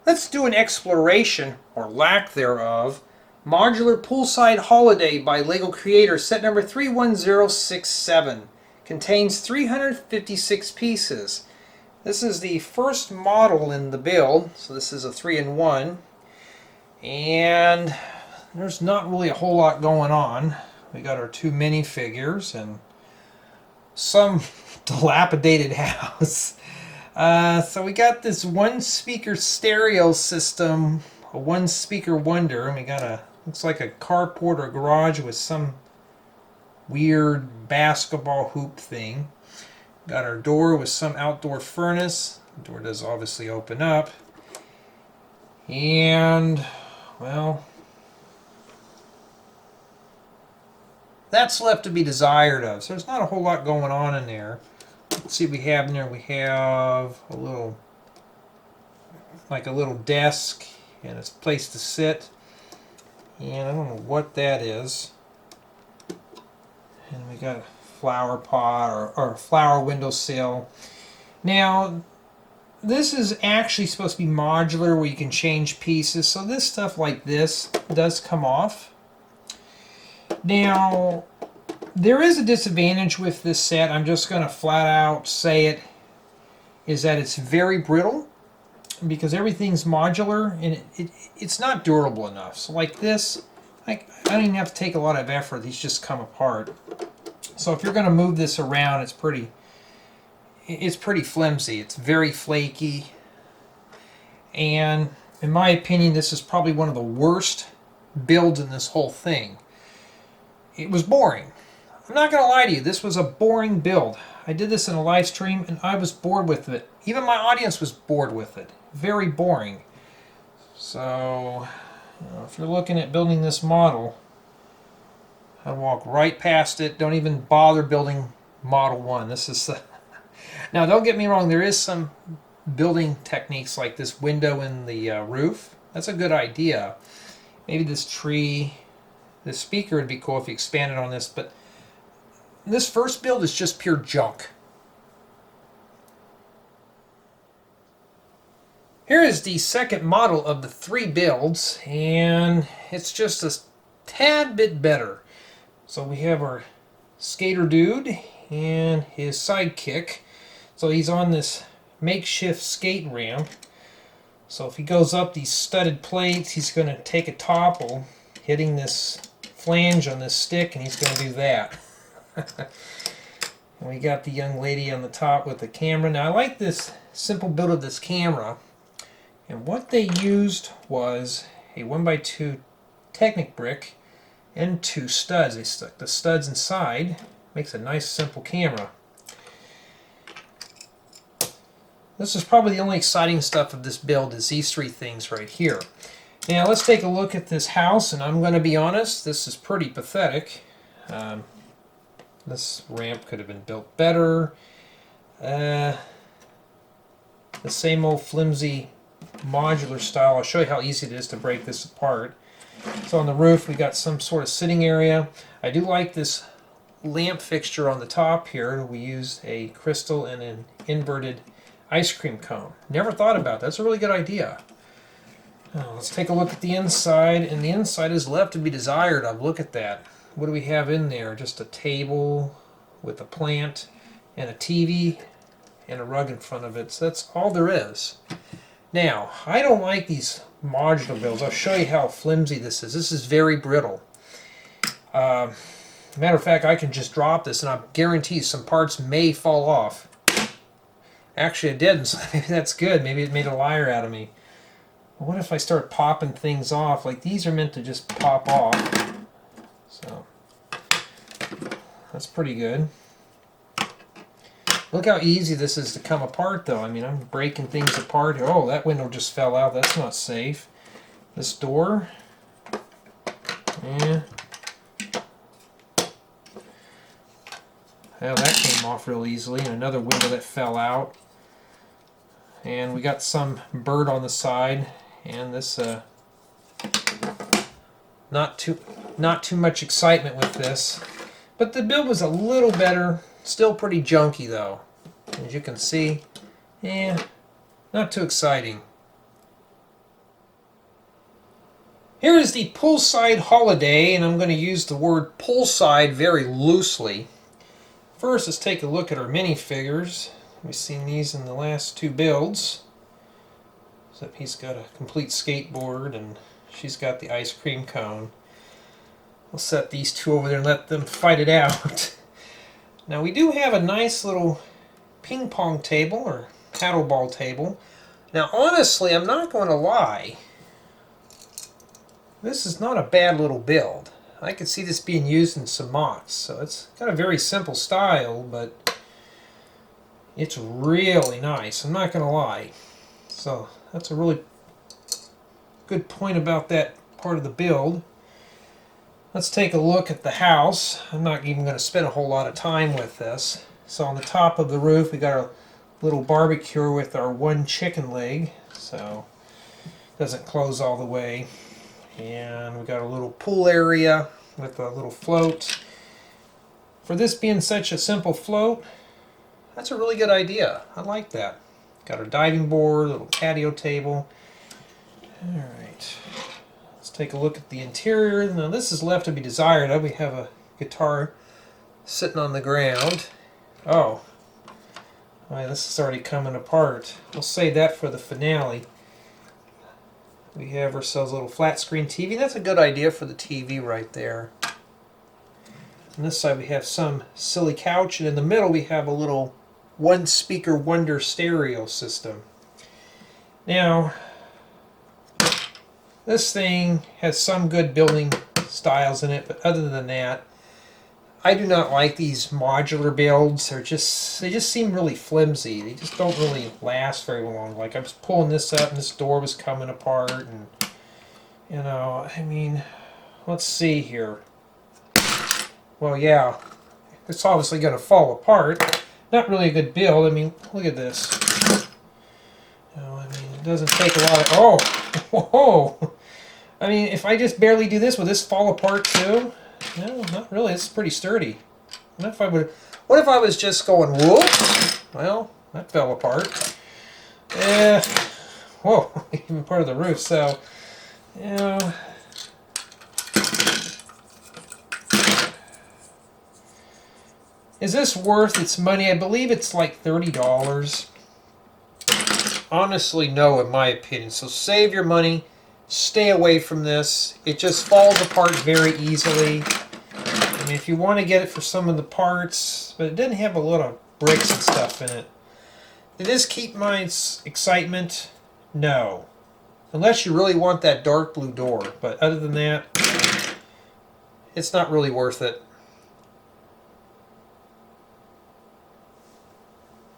Let's do an exploration, or lack thereof, Modular Poolside Holiday by LEGO Creator, set number 31067. Contains 356 pieces. This is the first model in the build, so this is a 3-in-1. And there's not really a whole lot going on. We got our two minifigures and some dilapidated house. So we got this one speaker stereo system, a one speaker wonder, and we got a, looks like a carport or garage with some weird basketball hoop thing. Got our door with some outdoor furnace. The door does obviously open up. And, well, that's left to be desired of. So there's not a whole lot going on in there. Let's see what we have in there. We have a little, like a little desk, and it's a place to sit. And I don't know what that is. And we got a flower pot or a flower windowsill. Now, this is actually supposed to be modular where you can change pieces. So this stuff like this does come off. Now, there is a disadvantage with this set. I'm just going to flat out say it, is that it's very brittle because everything's modular and it's not durable enough. So like this, I don't even have to take a lot of effort. These just come apart. So if you're going to move this around, it's pretty flimsy. It's very flaky. And in my opinion, this is probably one of the worst builds in this whole thing. It was boring. I'm not going to lie to you, this was a boring build. I did this in a live stream and I was bored with it. Even my audience was bored with it. Very boring. So, if you're looking at building this model, I'd walk right past it. Don't even bother building Model 1. This is Now, don't get me wrong, there is some building techniques like this window in the roof. That's a good idea. Maybe this tree, this speaker would be cool if you expanded on this, but this first build is just pure junk. Here is the second model of the 3 builds, and it's just a tad bit better. So we have our skater dude and his sidekick. So he's on this makeshift skate ramp. So if he goes up these studded plates, he's going to take a topple, hitting this flange on this stick, and he's going to do that. We got the young lady on the top with the camera. Now I like this simple build of this camera, and what they used was a 1x2 Technic brick and 2 studs. They stuck the studs inside. Makes a nice simple camera. This is probably the only exciting stuff of this build is these 3 things right here. Now let's take a look at this house, and I'm going to be honest, this is pretty pathetic. This ramp could have been built better. The same old flimsy modular style. I'll show you how easy it is to break this apart. So on the roof we got some sort of sitting area. I do like this lamp fixture on the top here. We used a crystal and an inverted ice cream cone. Never thought about that. That's a really good idea. Now, let's take a look at the inside, and the inside is left to be desired of. Look at that. What do we have in there? Just a table with a plant and a TV and a rug in front of it. So that's all there is. Now, I don't like these modular builds. I'll show you how flimsy this is. This is very brittle. Matter of fact, I can just drop this and I guarantee some parts may fall off. Actually, it didn't, so maybe that's good. Maybe it made a liar out of me. But what if I start popping things off? Like these are meant to just pop off. So that's pretty good. Look how easy this is to come apart though. I mean, I'm breaking things apart. Oh, that window just fell out. That's not safe. This door. Yeah. Well, that came off real easily. And another window that fell out. And we got some bird on the side. And this not too much excitement with this, but the build was a little better. Still pretty junky though, as you can see. Not too exciting. Here is the Poolside Holiday, and I'm going to use the word poolside very loosely. First, let's take a look at our minifigures. We've seen these in the last two builds. Except he's got a complete skateboard and she's got the ice cream cone. We'll set these two over there and let them fight it out. Now we do have a nice little ping pong table or paddleball table. Now honestly, I'm not going to lie. This is not a bad little build. I could see this being used in some MOCs. So it's got a very simple style, but it's really nice. I'm not going to lie. So that's a really good point about that part of the build. Let's take a look at the house. I'm not even going to spend a whole lot of time with this. So on the top of the roof we got a little barbecue with our one chicken leg. So it doesn't close all the way. And we got a little pool area with a little float. For this being such a simple float, that's a really good idea. I like that. Got our diving board, a little patio table. Alright, let's take a look at the interior. Now this is left to be desired. We have a guitar sitting on the ground. Oh, this is already coming apart. We'll save that for the finale. We have ourselves a little flat screen TV. That's a good idea for the TV right there. On this side we have some silly couch, and in the middle we have a little one speaker wonder stereo system. Now this thing has some good building styles in it, but other than that, I do not like these modular builds. They just seem really flimsy. They just don't really last very long. Like I was pulling this up and this door was coming apart, and you know, I mean, let's see here. Well, yeah, it's obviously going to fall apart. Not really a good build. I mean, look at this. You know, I mean, it doesn't take a lot of... Oh! Whoa! I mean, if I just barely do this, will this fall apart too? No, not really. It's pretty sturdy. What if I was just going whoops? Well, that fell apart. Whoa! Even part of the roof. So, you know... Is this worth its money? I believe it's like $30. Honestly, no, in my opinion. So save your money. Stay away from this. It just falls apart very easily. I mean, if you want to get it for some of the parts, but it doesn't have a lot of bricks and stuff in it. Did this keep my excitement? No. Unless you really want that dark blue door. But other than that, it's not really worth it.